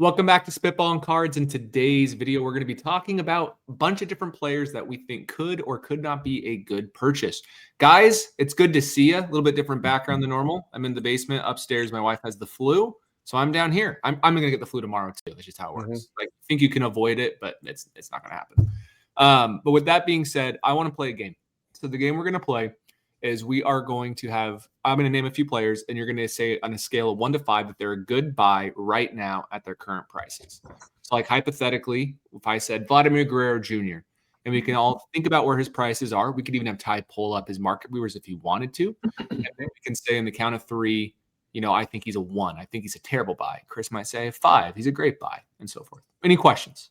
Welcome back to Spitball and Cards. In today's video, we're going to be talking about a bunch of different players that we think could or could not be a good purchase. Guys, it's good to see you. A little bit different background than normal. I'm in the basement upstairs. My wife has the flu, so I'm down here. I'm going to get the flu tomorrow too. That's just how it works. Like, I think you can avoid it, but it's not going to happen. But with that being said, I want to play a game. So the game we're going to play is we are going to have, I'm going to name a few players, and you're going to say on a scale of 1 to 5 that they're a good buy right now at their current prices. So like hypothetically, if I said Vladimir Guerrero Jr., and we can all think about where his prices are, we could even have Ty pull up his market viewers if he wanted to. And then we can say in the count of 3, I think he's a 1. I think he's a terrible buy. Chris might say 5. He's a great buy, and so forth. Any questions?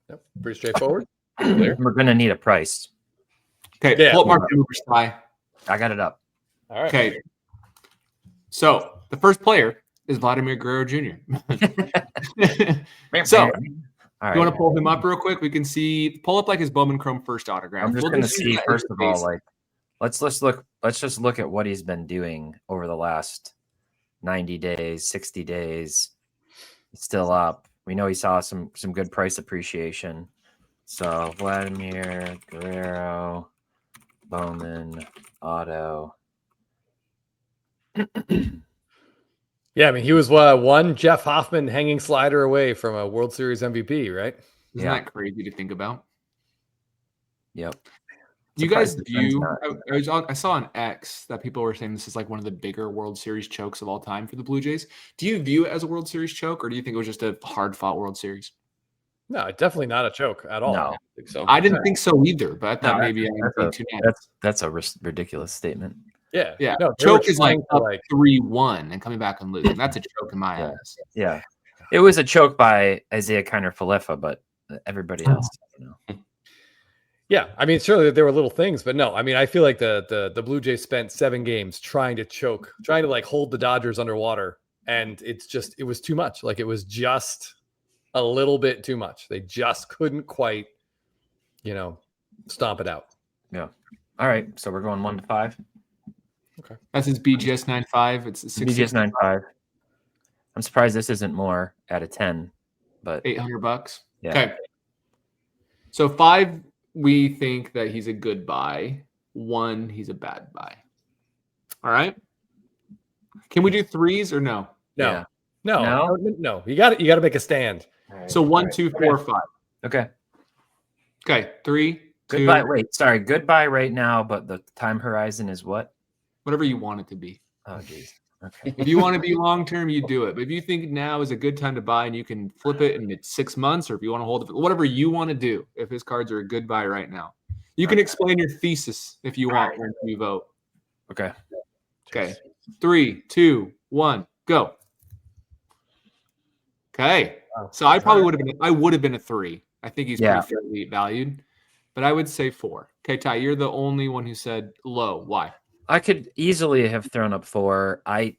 Yep, pretty straightforward. We're going to need a price. Okay, Yeah. pull up market viewers, Ty. I got it up. All right. Okay. So the first player is Vladimir Guerrero Jr. So All right. you want to pull him up real quick? We can see, pull up like his Bowman Chrome first autograph. I'm just going to see, first of all, like, let's just look at what he's been doing over the last 90 days, 60 days. It's still up. We know he saw some good price appreciation. So Vladimir Guerrero, Bowman, auto. Yeah, I mean, he was one Jeff Hoffman hanging slider away from a World Series MVP, right? Isn't that crazy to think about? Yep. Do you guys view? I saw on X that people were saying this is like one of the bigger World Series chokes of all time for the Blue Jays. Do you view it as a World Series choke, or do you think it was just a hard-fought World Series? No, definitely not a choke at all. No. I don't think so. I didn't think so either, but I thought maybe that's a ridiculous statement. Yeah. No, choke is like up 3-1 and coming back and losing. That's a choke in my eyes. Yeah. It was a choke by Isaiah Kiner-Falefa, but everybody else, Yeah, I mean, certainly there were little things, but no, I mean, I feel like the Blue Jays spent 7 games trying to like hold the Dodgers underwater, and it was too much. Like, it was just a little bit too much. They just couldn't quite, stomp it out. Yeah. All right. So we're going 1 to 5. Okay. That's his BGS 9.5. It's a BGS 9.5. I'm surprised this isn't more out of 10, but $800. Yeah. Okay. So 5, we think that he's a good buy. 1, he's a bad buy. All right. Can we do 3s or no? No. Yeah. No. You got to make a stand. Right. So 1, 2, 4, 5. Okay. Okay. 3, 2. Goodbye. Wait, sorry. Goodbye right now, but the time horizon is what? Whatever you want it to be. Oh, geez. Okay. If you want to be long-term, you do it. But if you think now is a good time to buy and you can flip it in 6 months, or if you want to hold it, whatever you want to do, if his cards are a good buy right now, you can explain your thesis if you want when you vote. Okay. Okay. 3, 2, 1, go. Okay. So I probably would have been a 3. I think he's pretty fairly valued, but I would say 4. Okay, Ty, you're the only one who said low. Why? I could easily have thrown up 4. I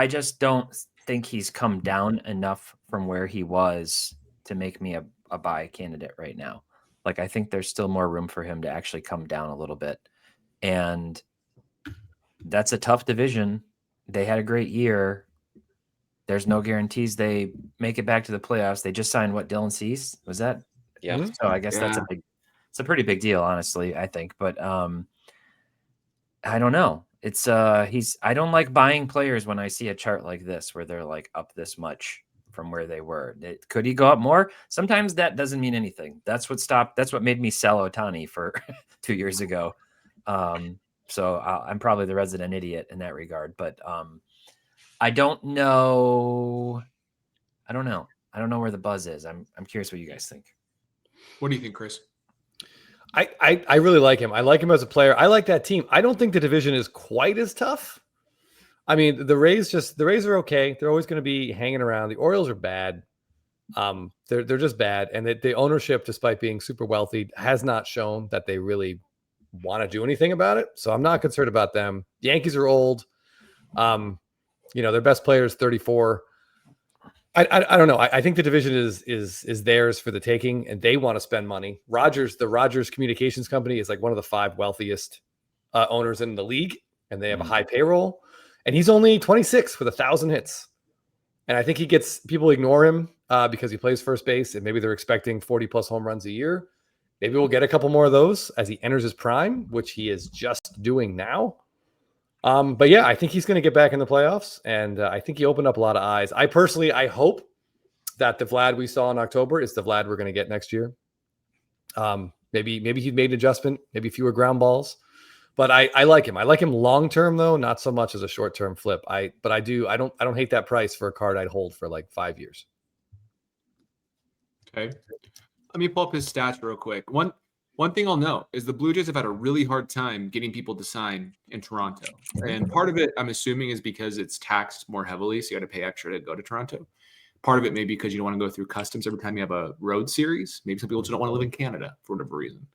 just don't think he's come down enough from where he was to make me a buy candidate right now. Like, I think there's still more room for him to actually come down a little bit. And that's a tough division. They had a great year. There's no guarantees they make it back to the playoffs. They just signed Dylan Cease? Was that? Yeah. So I guess it's a pretty big deal, honestly, I think. But I don't know. It's I don't like buying players when I see a chart like this where they're like up this much from where they were. Could he go up more? Sometimes that doesn't mean anything. That's what made me sell Ohtani for 2 years ago. So I'm probably the resident idiot in that regard, but I don't know. I don't know where the buzz is. I'm curious what you guys think. What do you think, Chris? I really like him. I like him as a player. I like that team. I don't think the division is quite as tough. I mean, the Rays are okay. They're always going to be hanging around. The Orioles are bad. They're just bad. And the ownership, despite being super wealthy, has not shown that they really want to do anything about it. So I'm not concerned about them. The Yankees are old. Their best player is 34. I don't know. I think the division is theirs for the taking, and they want to spend money. The Rogers Communications Company is like one of the 5 wealthiest owners in the league, and they have a high payroll. And he's only 26 with 1,000 hits. And I think people ignore him because he plays first base, and maybe they're expecting 40+ home runs a year. Maybe we'll get a couple more of those as he enters his prime, which he is just doing now. But yeah, I think he's going to get back in the playoffs, and I think he opened up a lot of eyes. I hope that the Vlad we saw in October is the Vlad we're going to get next year. Maybe he made an adjustment, maybe fewer ground balls, but I like him. I like him long term though, not so much as a short term flip. I don't hate that price for a card I'd hold for like 5 years. Okay, let me pull up his stats real quick. One thing I'll note is the Blue Jays have had a really hard time getting people to sign in Toronto. And part of it, I'm assuming, is because it's taxed more heavily, so you got to pay extra to go to Toronto. Part of it may be because you don't want to go through customs every time you have a road series. Maybe some people just don't want to live in Canada for whatever reason.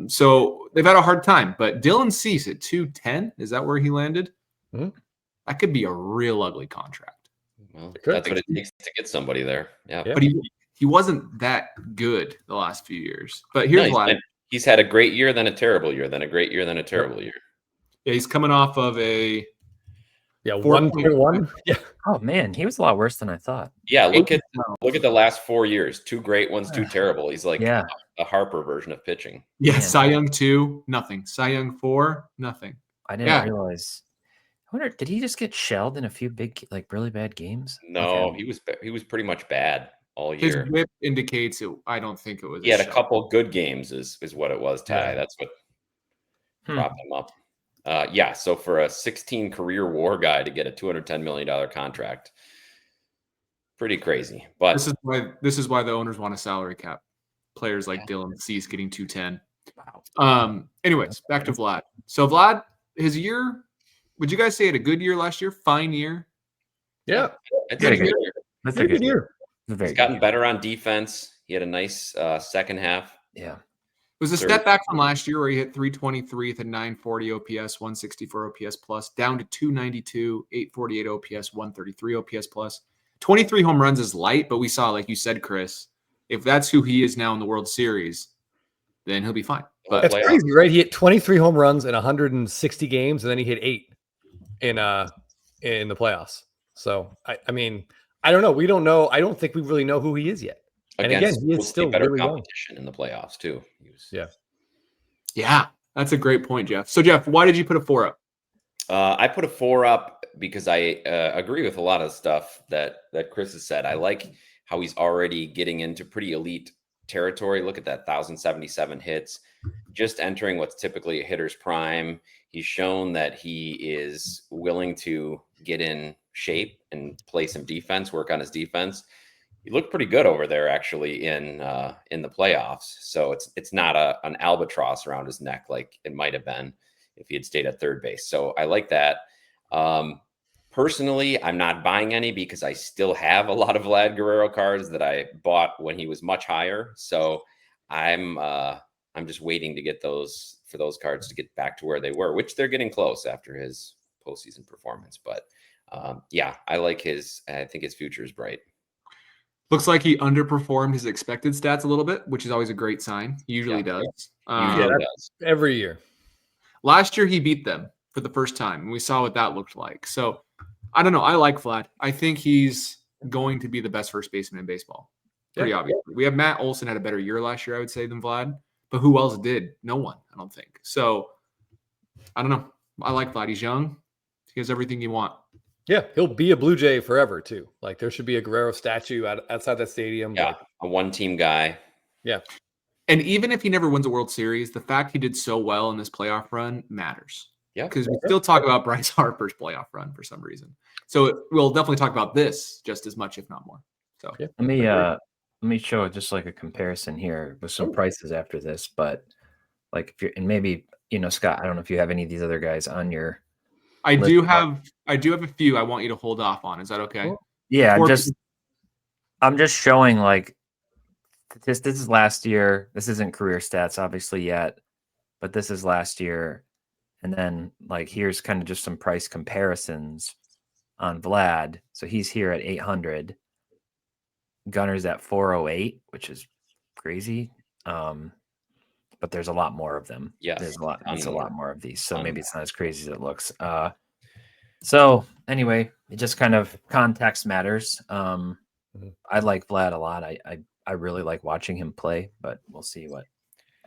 So they've had a hard time. But Dylan Cease at 210, is that where he landed? Mm-hmm. That could be a real ugly contract. Well, that's what it takes to get somebody there. Yeah. But he wasn't that good the last few years. But here's why. He's had a great year, then a terrible year, then a great year, then a terrible year. Yeah, he's coming off of a 1.1. Yeah. Oh man, he was a lot worse than I thought. Yeah, look at the last 4 years. 2 great ones, 2 terrible. He's like a Harper version of pitching. Yeah, man. Cy Young 2, nothing. Cy Young 4, nothing. I didn't realize. I wonder, did he just get shelled in a few big, like really bad games? No, he was pretty much bad all year. His whip indicates it. I don't think it was. He had a couple good games, is what it was, Ty. Yeah. That's what propped him up. So for a 16 career WAR guy to get a $210 million contract, pretty crazy. But this is why the owners want a salary cap. Players like Dylan Cease getting 210. Wow. Anyways, back to Vlad. So Vlad, his year, would you guys say he had a good year last year? Fine year. Yeah, it's a good year. That's a good year. He's gotten better on defense. He had a nice second half. Yeah. It was a step back from last year where he hit 323 with a 940 OPS, 164 OPS plus, down to 292, 848 OPS, 133 OPS plus. 23 home runs is light, but we saw, like you said, Chris, if that's who he is now in the World Series, then he'll be fine. But that's crazy, right? He hit 23 home runs in 160 games, and then he hit 8 in the playoffs. So I mean, I don't know. We don't know. I don't think we really know who he is yet. And again, he is still better really competition in the playoffs too. Yeah, that's a great point, Jeff. So Jeff, why did you put a 4 up? I put a 4 up because I agree with a lot of stuff that Chris has said. I like how he's already getting into pretty elite territory. Look at that, 1,077 hits, just entering what's typically a hitter's prime. He's shown that he is willing to get in shape and play some defense, work on his defense. He looked pretty good over there, actually, in the playoffs. So it's not an albatross around his neck like it might have been if he had stayed at third base. So I like that. Personally, I'm not buying any because I still have a lot of Vlad Guerrero cards that I bought when he was much higher. So I'm just waiting to get those cards to get back to where they were, which they're getting close after his postseason performance. But I like I think his future is bright. Looks like he underperformed his expected stats a little bit, which is always a great sign. He usually does. Does. Every year. Last year, he beat them for the first time, and we saw what that looked like. So, I don't know. I like Vlad. I think he's going to be the best first baseman in baseball. Pretty obviously. We have Matt Olson had a better year last year, I would say, than Vlad. But who else did? No one, I don't think. So, I don't know. I like Vlad. He's young. He has everything you want. Yeah, he'll be a Blue Jay forever, too. Like, there should be a Guerrero statue outside that stadium. Yeah, a one-team guy. Yeah. And even if he never wins a World Series, the fact he did so well in this playoff run matters. Yeah. Because we still talk about Bryce Harper's playoff run for some reason. So we'll definitely talk about this just as much, if not more. So let me show just like a comparison here with some prices after this. But like if you're, and maybe, Scott, I don't know if you have any of these other guys on your I do have a few I want you to hold off on. Is that okay? Cool. Yeah, I'm just showing like this is last year. This isn't career stats obviously yet, but this is last year. And then like here's kind of just some price comparisons on Vlad. So he's here at 800. Gunner's at 408, which is crazy. But there's a lot more of them. Yeah, there's a lot more of these. So maybe it's not as crazy as it looks. So anyway, it just kind of context matters. I like Vlad a lot. I really like watching him play, but we'll see what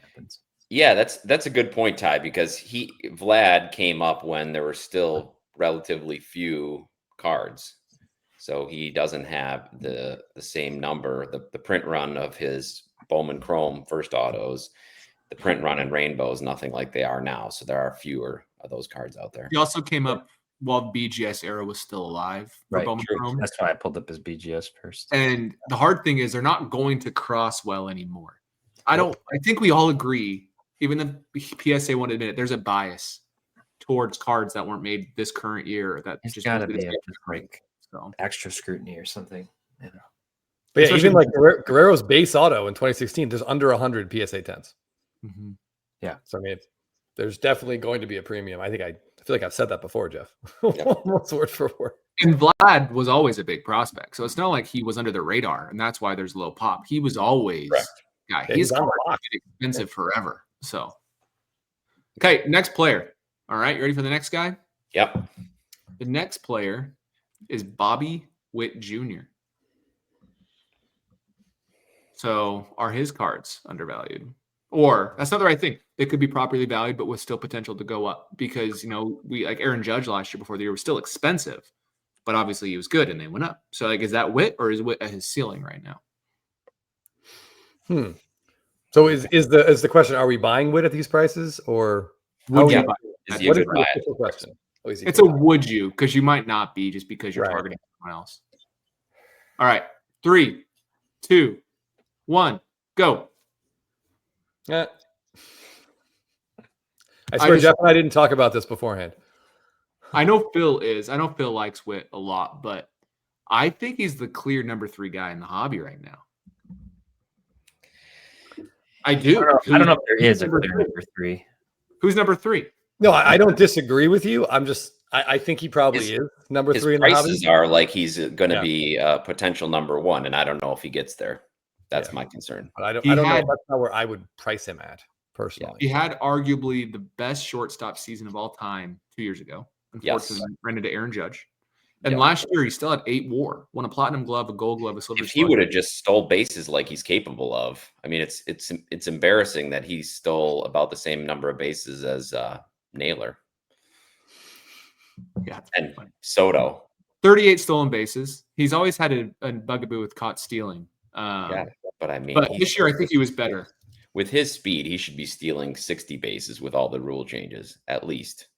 happens. Yeah, that's a good point, Ty, because Vlad came up when there were still relatively few cards. So he doesn't have the same number, the print run of his Bowman Chrome first autos, the print run in Rainbows, nothing like they are now. So there are fewer of those cards out there. He also came up while BGS era was still alive for Right, Bowman true. Chrome. That's why I pulled up his BGS first. And the hard thing is they're not going to cross well anymore. I think we all agree, even the PSA won't admit it, there's a bias towards cards that weren't made this current year. That It's just got to was be this like so. extra scrutiny or something. You know. But yeah, Especially even like Guerrero's base auto in 2016, there's under 100 PSA 10s. Mm-hmm. Yeah. So I mean, there's definitely going to be a premium. I feel like I've said that before, Jeff. Yep. Almost word for word. And Vlad was always a big prospect. So it's not like he was under the radar, and that's why there's low pop. He was always guy. Yeah, His he's on the card block. is expensive forever. So okay, next player. All right, you ready for the next guy? Yep. The next player is Bobby Witt Jr. So are his cards undervalued? Or that's not the right thing. They could be properly valued, but with still potential to go up because, we like Aaron Judge last year before the year was still expensive, but obviously he was good and they went up. So like, is that Witt or is Witt at his ceiling right now? So is the question, are we buying Witt at these prices or Would you yeah. buy? Is he a what is good the buy? official question? Oh, is he It's a good? would you, because you might not be just because you're Right. targeting someone else. All right. 3, 2, 1, go. Yeah. I swear, just- Jeff and I didn't talk about this beforehand. I know Phil likes Witt a lot, but I think he's the clear number 3 guy in the hobby right now. I do. I don't know if there is a clear number 3. Who's number 3? No, I don't disagree with you. I think he probably is number His 3 in the hobby. prices are like he's going to be a potential number 1, and I don't know if he gets there. That's my concern. But I don't know. That's not where I would price him at personally. He had arguably the best shortstop season of all time 2 years ago. Unfortunately, ran into Aaron Judge. And last year, he still had 8 WAR, won a platinum glove, a gold glove, a silver. If he would have just stole bases like he's capable of, I mean, it's embarrassing that he stole about the same number of bases as Naylor. Yeah, and Soto. 38 stolen bases. He's always had a bugaboo with caught stealing. But I mean, but this year I think he was better. With his speed, he should be stealing 60 bases with all the rule changes, at least.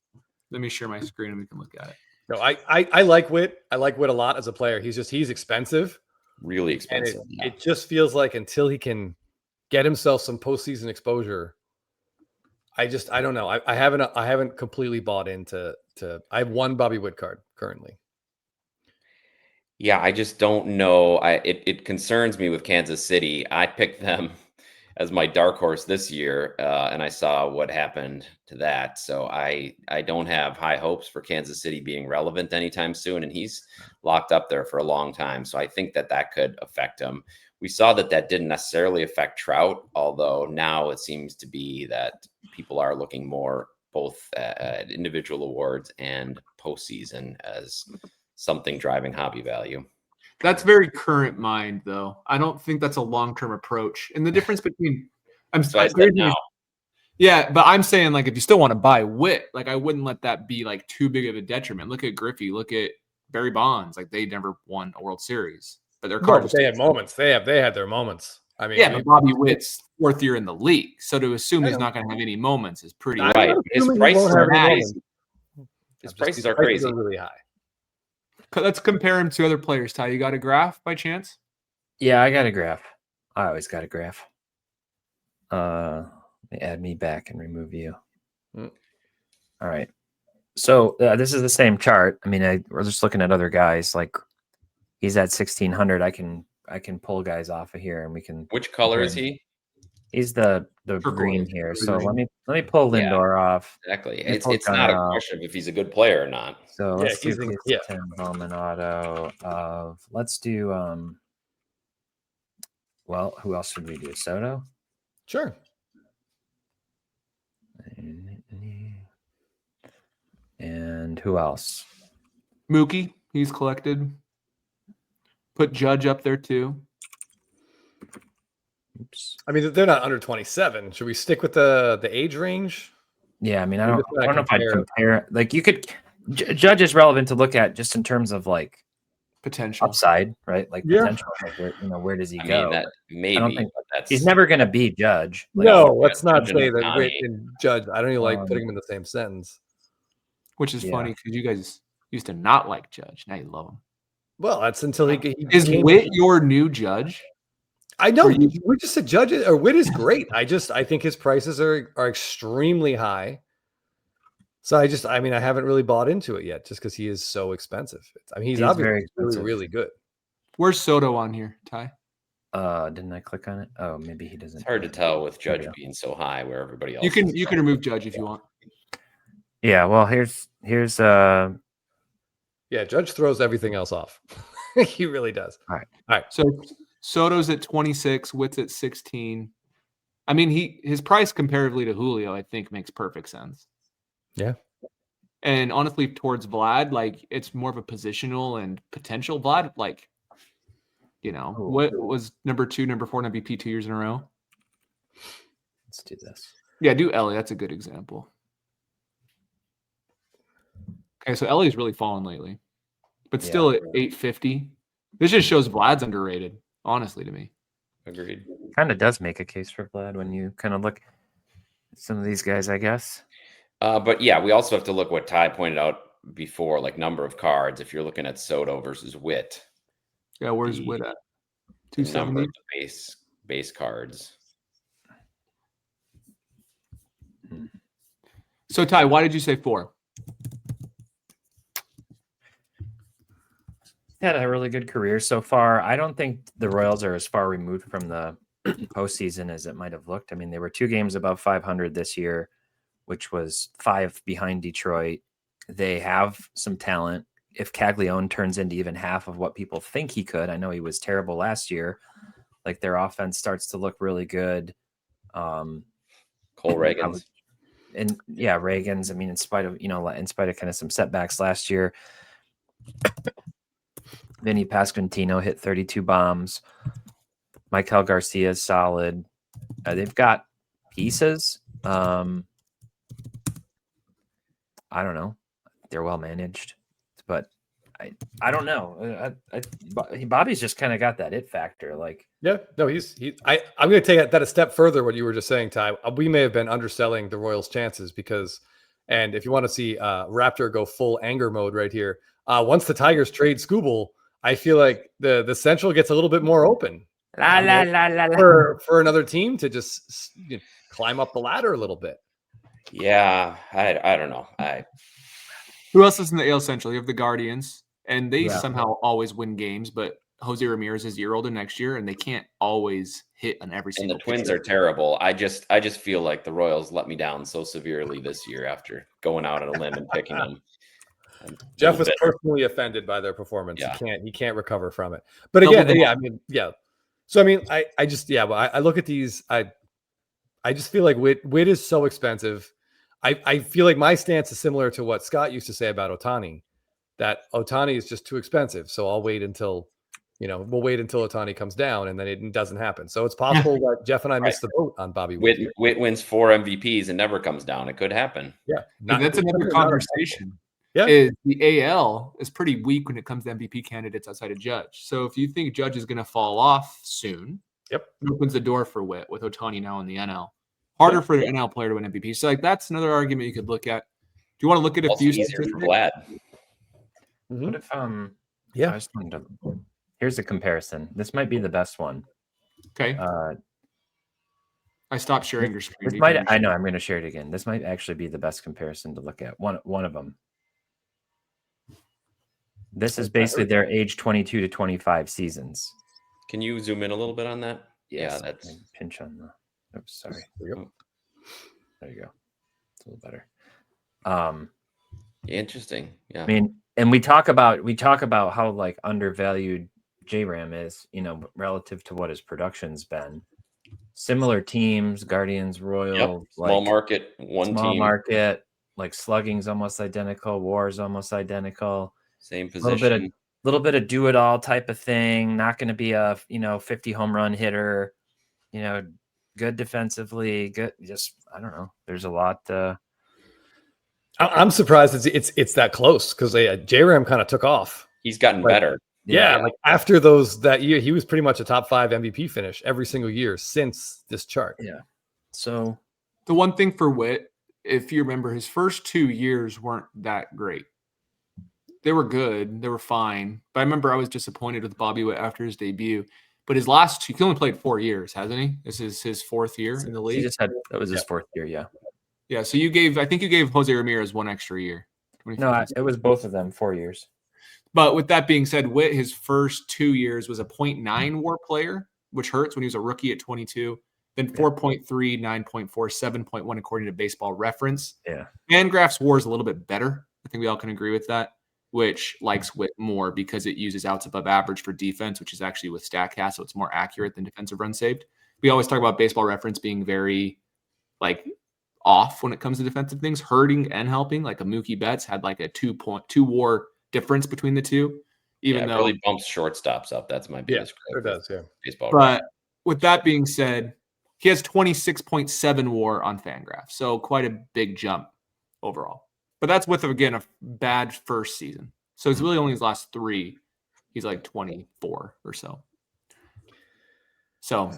Let me share my screen and we can look at it. No, I like Witt. I like Witt a lot as a player. He's expensive. Really expensive. It just feels like until he can get himself some postseason exposure, I don't know. I haven't completely bought into. I have one Bobby Witt card currently. Yeah, I just don't know. It concerns me with Kansas City. I picked them as my dark horse this year, and I saw what happened to that. So I don't have high hopes for Kansas City being relevant anytime soon, and he's locked up there for a long time. So I think that could affect him. We saw that didn't necessarily affect Trout, although now it seems to be that people are looking more both at individual awards and postseason as something driving hobby value. That's very current mind, though. I don't think that's a long-term approach. And the difference between yeah, but I'm saying like if you still want to buy Witt, like I wouldn't let that be like too big of a detriment. Look at Griffey, look at Barry Bonds. Like they never won a World Series, but their card. They had moments. They had their moments. I mean, but Bobby Witt's 4th year in the league, so to assume he's not going to have any moments is pretty right. His prices are high. His prices are crazy. Really high. Let's compare him to other players. Ty, you got a graph by chance? Yeah, I got a graph. I always got a graph. Let me add me back and remove you. All right. So this is the same chart. I mean, we're just looking at other guys. Like he's at 1600. I can pull guys off of here, and we can. Which color is he? He's the green here. So let me pull Lindor off. Exactly. It's not a question of if he's a good player or not. So let's do 10 Bowman auto of. Let's do well, who else should we do? Soto? Sure. And who else? Mookie, he's collected. Put Judge up there too. Oops. I mean, they're not under 27. Should we stick with the age range? Yeah, I mean, I We're don't, just gonna I don't know if I'd compare- compare. Like, you could Judge is relevant to look at just in terms of like Potential. upside, right? Like Yeah. potential. Like where does he I go? mean, that maybe, I don't think but that's he's never going to be Judge. Like, No, let's not Judge and say that Ohtani. Witt and Judge. I don't even like Um, putting them in the same sentence. Which is Yeah. funny because you guys used to not like Judge. Now you love him. Well, that's until he Is came- Witt your new Judge? I know Or you- we just said Judge or Witt is great. I think his prices are extremely high. So I mean, I haven't really bought into it yet, just because he is so expensive. I mean, he's He's very obviously really, expensive. really good. Where's Soto on here, Ty? Didn't I click on it? Oh, maybe he doesn't. it's hard to tell with There we Judge go. being so high where everybody else. You can is. remove Judge if you want. Yeah, well, here's Yeah, Judge throws everything else off. He really does. So Soto's at 26, Witt's at 16. I mean, his price comparatively to Julio, I think, makes perfect sense. Yeah. And honestly, towards Vlad, like it's more of a positional and potential Vlad. Like, what was number 2, number 4 in MVP 2 years in a row? let's do this. Yeah, do Ellie. That's a good example. Okay, so Ellie's really fallen lately, but still at 850. This just shows Vlad's underrated, honestly, to me. Agreed. Kind of does make a case for Vlad when you kind of look at some of these guys, I guess. But yeah, we also have to look what Ty pointed out before, like number of cards. If you're looking at Soto versus Witt, Yeah, where's The- Witt at? the number 270. of the base cards. So Ty, why did you say 4? Had a really good career so far. I don't think the Royals are as far removed from the postseason as it might have looked. I mean, they were 2 games above 500 this year, which was 5 behind Detroit. They have some talent. If Caglione turns into even half of what people think he could, I know he was terrible last year. Like their offense starts to look really good. Cole Reagans. And yeah, Reagan's. I mean, in spite of kind of some setbacks last year, Vinny Pasquantino hit 32 bombs. Michael Garcia is solid. They've got pieces. I don't know. They're well managed, but I don't know. Bobby's just kind of got that it factor. Like, Yeah, no, I'm going to take that a step further. What you were just saying, Ty, we may have been underselling the Royals' chances and if you want to see Raptor go full anger mode right here, once the Tigers trade Scooble, I feel like the Central gets a little bit more open for another team to just climb up the ladder a little bit. Yeah, I don't know. Who else is in the AL Central? You have the Guardians, and they Yeah. somehow always win games, but Jose Ramirez is a year older next year, and they can't always hit on every And single the Twins pitcher. are terrible. I just feel like the Royals let me down so severely this year after going out on a limb and picking them. Jeff was personally offended by their performance. Yeah. He can't recover from it. But Double again, down. yeah, I mean, yeah. So I mean, I look at these. I just feel like Witt is so expensive. I feel like my stance is similar to what Scott used to say about Ohtani, that Ohtani is just too expensive. So I'll wait until Ohtani comes down, and then it doesn't happen. So it's possible that Jeff and I missed the boat on Bobby Witt. Witt wins 4 MVPs and never comes down. It could happen. Yeah, And that's another conversation. Yeah. Is the AL is pretty weak when it comes to MVP candidates outside of Judge. So if you think Judge is going to fall off soon, Yep, it opens the door for Witt with Ohtani now in the NL. Harder for the NL player to win MVP. So like that's another argument you could look at. Do you want to look at a Also few? easier for statistics? Vlad. what if Yeah. I just wanted to, here's a comparison. This might be the best one. Okay, I stopped sharing your screen. This You might, can I know I'm going to share it again. This might actually be the best comparison to look at. One of them. This is basically their age 22 to 25 seasons. Can you zoom in a little bit on that? Yes, Yeah, that's pinch on the. Oops, sorry. There you go. There you go. It's a little better. interesting. Yeah. I mean, and we talk about how like undervalued J-Ram is, relative to what his production's been. Similar teams, Guardians, Royals, Small market, small team, market, like slugging's almost identical, WAR's almost identical. same A little bit of position. little bit of do it all type of thing. Not going to be a 50 home run hitter. Good defensively. Good. Just I don't know. There's a lot. I'm surprised it's that close because J-Ram kind of took off. He's gotten better. Yeah, like after that year, he was pretty much a top 5 MVP finish every single year since this chart. Yeah. So the one thing for Witt, if you remember, his first 2 years weren't that great. They were good. They were fine. But I remember I was disappointed with Bobby Witt after his debut. But his last 2, he only played 4 years, hasn't he? This is his 4th year in the league. That was his 4th year, yeah. Yeah, so I think you gave Jose Ramirez 1 extra year. No, it was both of them 4 years. But with that being said, Witt, his first 2 years was a 0.9 WAR player, which hurts when he was a rookie at 22. Then 4.3, 9.4, 7.1 according to Baseball Reference. Yeah. Fangraphs WAR is a little bit better. I think we all can agree with that, which likes Witt more because it uses outs above average for defense, which is actually with StatCast, so it's more accurate than defensive runs saved. We always talk about Baseball Reference being very off when it comes to defensive things, hurting and helping. Like a Mookie Betts had like a 2.2 WAR difference between the two, even though it really bumps shortstops up. That's my biggest it does, baseball. But with that being said, he has 26.7 WAR on Fangraphs, so quite a big jump overall. But that's with, again, a bad first season. So it's really only his last 3. He's like 24 or so. So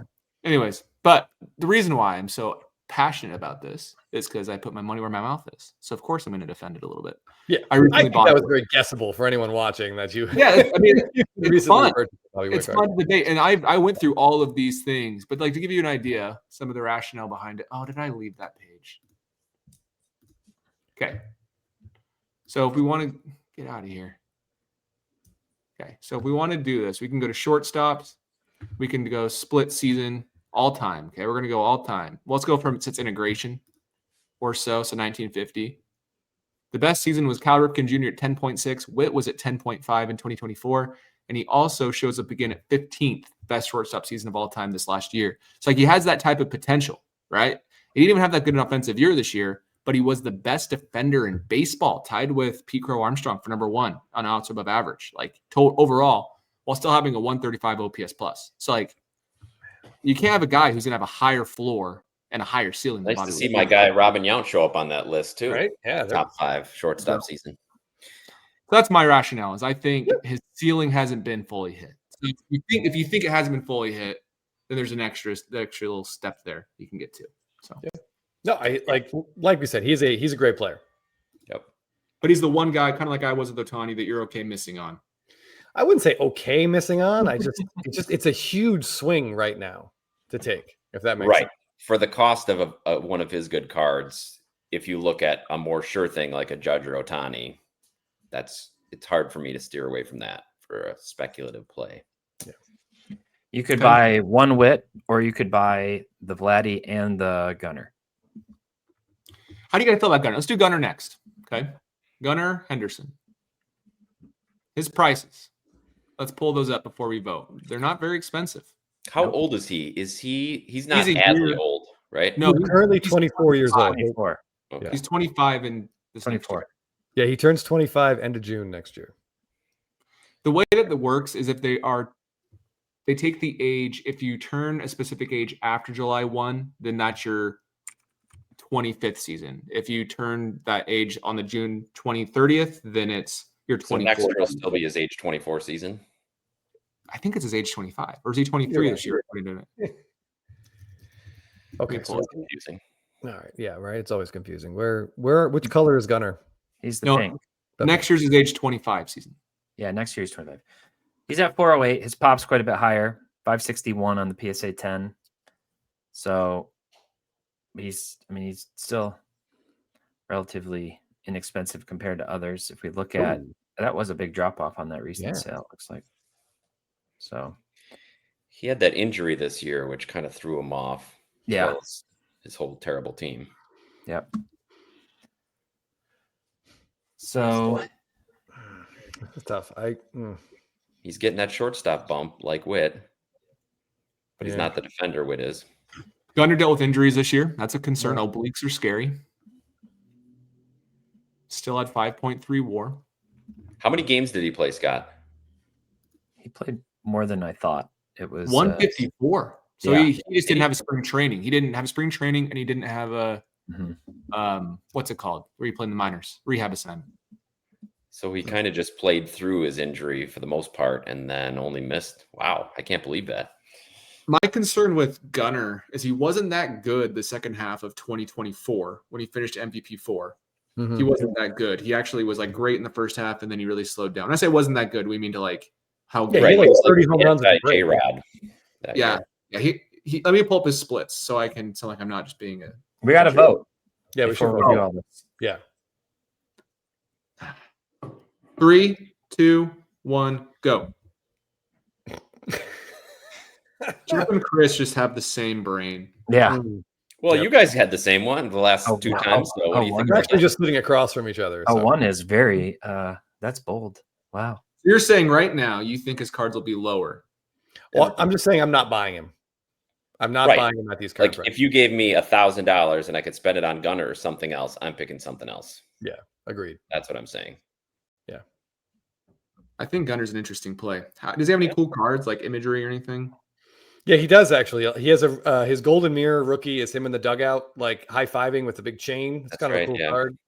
anyways, but the reason why I'm so passionate about this is because I put my money where my mouth is. So of course I'm going to defend it a little bit. Yeah, I think that was very guessable for anyone watching that you. Yeah, I mean, it's fun. It's fun to debate, and I went through all of these things, but like to give you an idea, some of the rationale behind it. Oh, did I leave that page? Okay. So if we want to get out of here, okay. So if we want to do this, we can go to shortstops. We can go split season. All time. Okay, we're going to go all time. Well, let's go from its integration or so 1950. The best season was Cal Ripken Jr. at 10.6. Witt was at 10.5 in 2024. And he also shows up again at 15th best shortstop season of all time this last year. So he has that type of potential, right? He didn't even have that good an offensive year this year, but he was the best defender in baseball, tied with Pete Crow Armstrong for number 1 on outs above average, overall, while still having a 135 OPS plus. So you can't have a guy who's going to have a higher floor and a higher ceiling. Nice to see my guy Robin Yount show up on that list too. Right? Yeah, top 5 shortstop season. So that's my rationale. Is I think his ceiling hasn't been fully hit. So if you think it hasn't been fully hit, then there's an extra little step there you can get to. So no, I like we said, he's a great player. Yep. But he's the one guy, kind of like I was with Ohtani, that you're okay missing on. I wouldn't say okay missing on. It's a huge swing right now to take, if that makes sense. For the cost of one of his good cards, if you look at a more sure thing like a Judge or Ohtani, it's hard for me to steer away from that for a speculative play. Yeah. You could buy one Witt, or you could buy the Vladdy and the Gunnar. How do you guys feel about Gunnar? Let's do Gunnar next. Okay. Gunnar Henderson. His prices. Let's pull those up before we vote. They're not very expensive. How old is he? He's not Adley old, right? No, he's currently 24 years old. 24. Okay. He's 25 in this 24. Yeah, he turns 25 end of June next year. The way that it works is if they take the age, if you turn a specific age after July 1, then that's your 25th season. If you turn that age on the June 30th, then it's your 24th. So next year will still be his age 24 season. I think it's his age 25, or is he 23 this year? Okay, so it's confusing. All right, yeah, right. It's always confusing. Which color is Gunnar? He's the pink. Next year's his age 25 season. Yeah, next year's 25. He's at 408. His pop's quite a bit higher, 561 on the PSA 10. So he's still relatively inexpensive compared to others. If we look at that, was a big drop off on that recent sale, looks like. So he had that injury this year, which kind of threw him off. Yeah, his whole terrible team. Yep. So it's tough. He's getting that shortstop bump like Witt, but he's not the defender Witt is. Gunnar dealt with injuries this year. That's a concern. Obliques are scary. Still had 5.3 WAR. How many games did he play, Scott? He played more than I thought. It was 154. So yeah. he just didn't have a spring training. He didn't have a spring training, and he didn't have a what's it called? Where you play in the minors? Rehab assignment. So he kind of just played through his injury for the most part, and then only missed. Wow, I can't believe that. My concern with Gunnar is he wasn't that good the second half of 2024 when he finished MVP 4. He wasn't that good. He actually was like great in the first half, and then he really slowed down. When I say wasn't that good, we mean to like how good. He like 30 home runs. J-Rod. Yeah. He let me pull up his splits so I can sound like I'm not just being a. We got to vote. Yeah, we should do all this. Yeah. 3, 2, 1, go. Jeff and Chris just have the same brain. Yeah. Well, you guys had the same one the last two times. So what do you think? We're actually just sitting across from each other. So. One is very that's bold. Wow. You're saying right now you think his cards will be lower. Well, I'm just saying I'm not buying him. I'm not buying him at these cards. Like if you gave me $1,000 and I could spend it on Gunnar or something else, I'm picking something else. Yeah, agreed. That's what I'm saying. Yeah. I think Gunnar's an interesting play. Does he have any cool cards like imagery or anything? Yeah, he does actually. He has his golden mirror rookie is him in the dugout, like high-fiving with the big chain. It's kind of a cool card.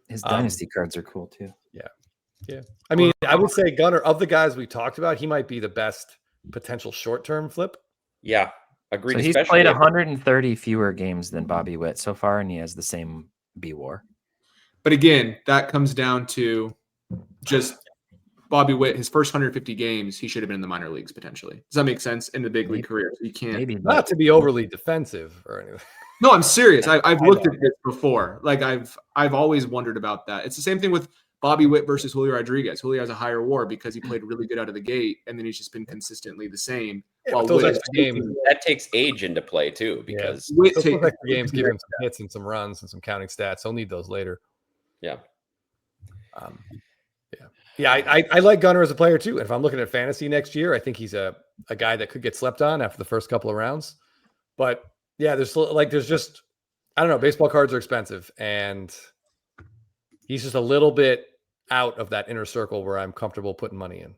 His dynasty cards are cool too. Yeah. I mean, I would say Gunnar, of the guys we talked about, he might be the best potential short-term flip. Yeah, agreed. So he's played 130 fewer games than Bobby Witt so far, and he has the same B-WAR. But again, that comes down to just Bobby Witt, his first 150 games, he should have been in the minor leagues potentially. Does that make sense in the big league career? So you can't. Maybe not to be overly defensive or anything. No, I'm serious. I've looked at this before. Like I've always wondered about that. It's the same thing with Bobby Witt versus Julio Rodriguez. Julio has a higher WAR because he played really good out of the gate, and then he's just been consistently the same. Yeah, while those extra games, that takes age into play too, because those extra games give him some hits and some runs and some counting stats. He'll need those later. Yeah. I like Gunnar as a player too. And if I'm looking at fantasy next year, I think he's a guy that could get slept on after the first couple of rounds. But yeah, there's just, I don't know, baseball cards are expensive, and he's just a little bit out of that inner circle where I'm comfortable putting money in.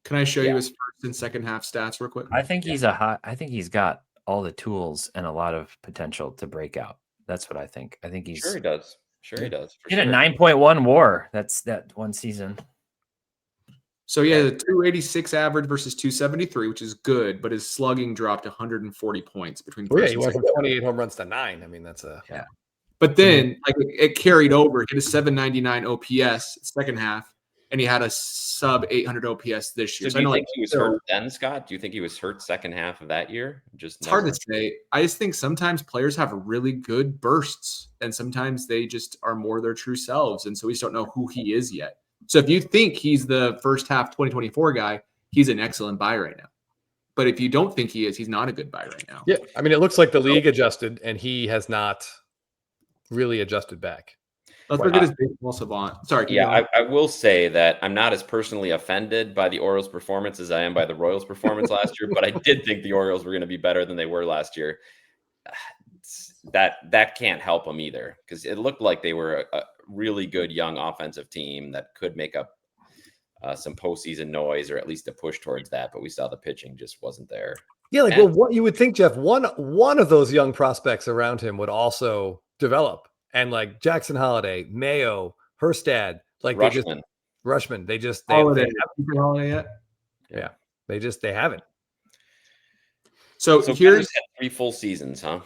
Can I show you his first and second half stats real quick? I think I think he's got all the tools and a lot of potential to break out. That's what I think. I think he's sure he does. Sure he does. He had a 9.1 WAR. That's that one season. So he had a 286 average versus 273, which is good, but his slugging dropped 140 points between. He went from 28 home runs to 9. I mean, that's a But then like it carried over. He had a 799 OPS second half, and he had a sub 800 OPS this year. So do you think he was hurt then, Scott? Do you think he was hurt second half of that year? It's hard to say. I just think sometimes players have really good bursts, and sometimes they just are more their true selves, and so we just don't know who he is yet. So if you think he's the first half 2024 guy, he's an excellent buy right now. But if you don't think he is, he's not a good buy right now. Yeah, I mean, it looks like the league adjusted, and he has not really adjusted back. Let's look at his baseball savant. Sorry. Yeah, I will say that I'm not as personally offended by the Orioles' performance as I am by the Royals' performance last year, but I did think the Orioles were going to be better than they were last year. That can't help them either, because it looked like they were a really good young offensive team that could make up some postseason noise, or at least a push towards that. But we saw the pitching just wasn't there. Yeah, like, well, what you would think, Jeff, one of those young prospects around him would also develop. And like Jackson Holiday, Mayo, Herstad, like Rushman, they haven't Holiday yet. Yeah, they haven't. So here's had 3 full seasons, huh?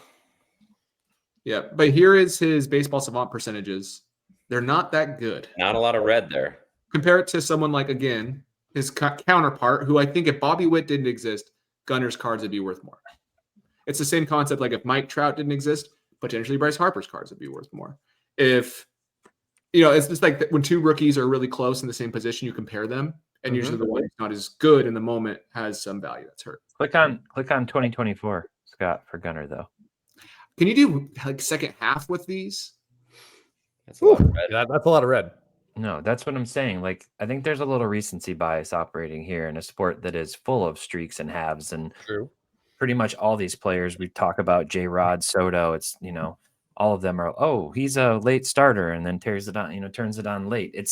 Yeah, but here is his baseball savant percentages. They're not that good. Not a lot of red there. Compare it to someone like, again, his counterpart, who I think if Bobby Witt didn't exist, Gunnar's cards would be worth more. It's the same concept like if Mike Trout didn't exist, potentially Bryce Harper's cards would be worth more. If, it's just like when two rookies are really close in the same position, you compare them, and usually the one who's not as good in the moment has some value. That's hurt. Click on 2024, Scott, for Gunnar, though. Can you do like second half with these? That's a lot of red. That's a lot of red. No, that's what I'm saying. Like, I think there's a little recency bias operating here in a sport that is full of streaks and halves, and pretty much all these players we talk about, J-Rod, Soto, it's, all of them are, he's a late starter and then turns it on late.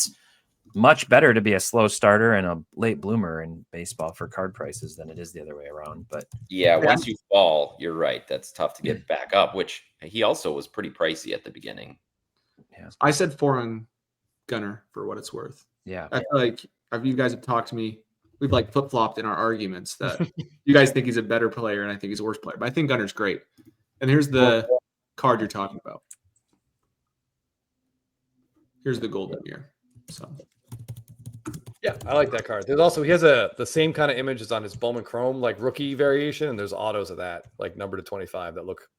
much better to be a slow starter and a late bloomer in baseball for card prices than it is the other way around. But yeah, once you fall, you're right. That's tough to get back up, which he also was pretty pricey at the beginning. Yeah. I said 4 on Gunnar for what it's worth. Yeah. I feel like if you guys have talked to me, we've like flip-flopped in our arguments that you guys think he's a better player and I think he's a worse player. But I think Gunnar's great. And here's the card you're talking about. Here's the golden year. So Yeah, I like that card. There's also he has the same kind of images on his Bowman Chrome like rookie variation, and there's autos of that like number to 25 that look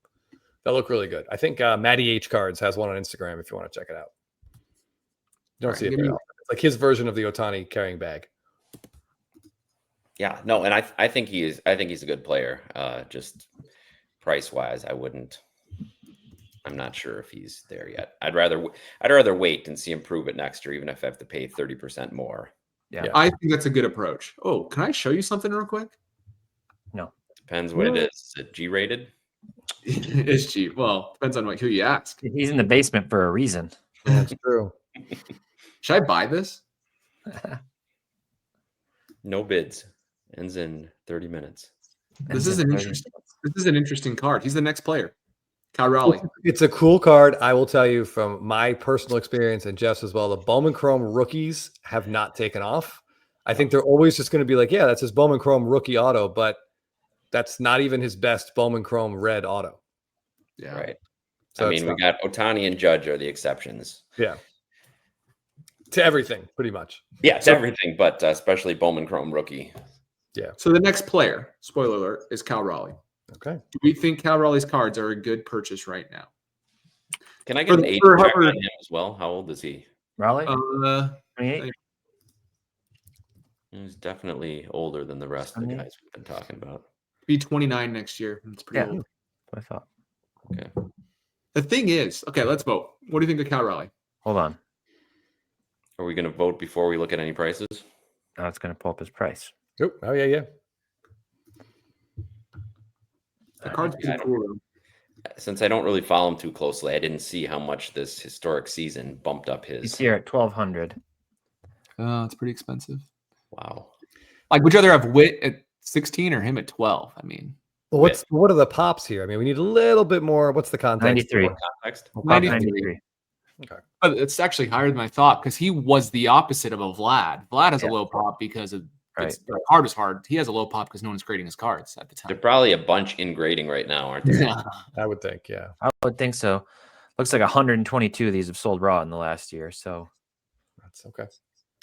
really good. I think Matty H Cards has one on Instagram if you want to check it out. You don't see it very often. It's like his version of the Ohtani carrying bag. Yeah, no, and I think he's a good player. Just price wise, I'm not sure if he's there yet. I'd rather wait and see him prove it next year, even if I have to pay 30% more. Yeah. I think that's a good approach. Oh, can I show you something real quick? No. Depends what it is. Is it G rated? It's cheap. Well, depends on who you ask. He's in the basement for a reason. That's true. Should I buy this? No bids. Ends in 30 minutes. This is an interesting card. He's the next player. Cal Raleigh. It's a cool card. I will tell you from my personal experience and Jeff's as well, the Bowman Chrome rookies have not taken off. I think they're always just going to be like, yeah, that's his Bowman Chrome rookie auto, but that's not even his best Bowman Chrome red auto. Yeah. Right. So we got Ohtani and Judge are the exceptions. Yeah. To everything, pretty much. Yeah, to everything, but especially Bowman Chrome rookie. Yeah. So the next player, spoiler alert, is Cal Raleigh. Okay. Do we think Cal Raleigh's cards are a good purchase right now? Can I get an age check on him as well? How old is he? Raleigh? 28? He's definitely older than the rest of the guys we've been talking about. Be 29 next year. That's pretty old. I thought. Okay. The thing is, okay, let's vote. What do you think of Cal Raleigh? Hold on. Are we going to vote before we look at any prices? Now it's going to pull up his price. Oh yeah. The card's pretty cool, though. Since I don't really follow him too closely, I didn't see how much this historic season bumped up his. He's here at 1,200. Oh, it's pretty expensive. Wow. Like, would you rather have Witt at 16 or him at 12? I mean, Well, what are the pops here? I mean, we need a little bit more. What's the context? 93. Context? 93. Okay. But it's actually higher than I thought because he was the opposite of a Vlad. Vlad has a low pop because of the card is hard. He has a low pop because no one's grading his cards at the time. They're probably a bunch in grading right now, aren't they? Yeah. I would think, yeah. I would think so. Looks like 122 of these have sold raw in the last year. So That's okay.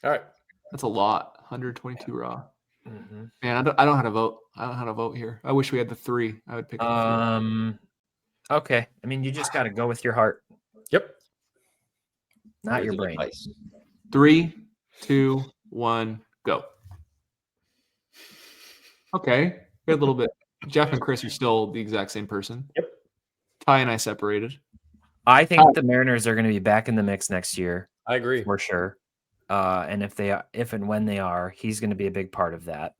All right. That's a lot. 122 raw. mm-hmm. Man, I don't know how to vote. I don't know how to vote here. I wish we had the 3. I would pick the 3. Okay. I mean, you just got to go with your heart, Yep. not your brain. 3, 2, 1, go. Okay. We had a little bit. Jeff and Chris are still the exact same person. Yep. Ty and I separated. I think the Mariners are going to be back in the mix next year. I agree. For sure. And if and when they are, he's going to be a big part of that.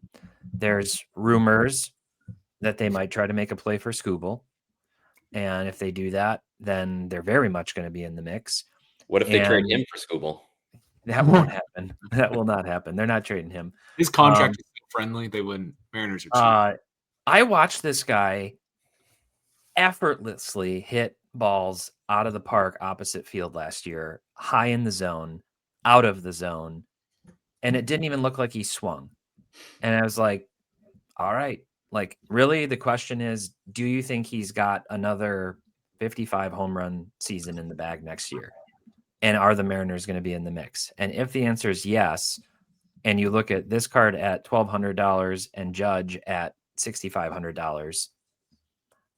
There's rumors that they might try to make a play for Scooble. And if they do that, then they're very much going to be in the mix. What if they trade him for Scooble? That won't happen. That will not happen. They're not trading him. His contract is so friendly. They wouldn't. Mariners are cheap. I watched this guy effortlessly hit balls out of the park opposite field last year, high in the zone, out of the zone, and it didn't even look like he swung. And I was like, all right, like really the question is, do you think he's got another 55 home run season in the bag next year? And are the Mariners going to be in the mix? And if the answer is yes, and you look at this card at $1,200 and Judge at $6,500,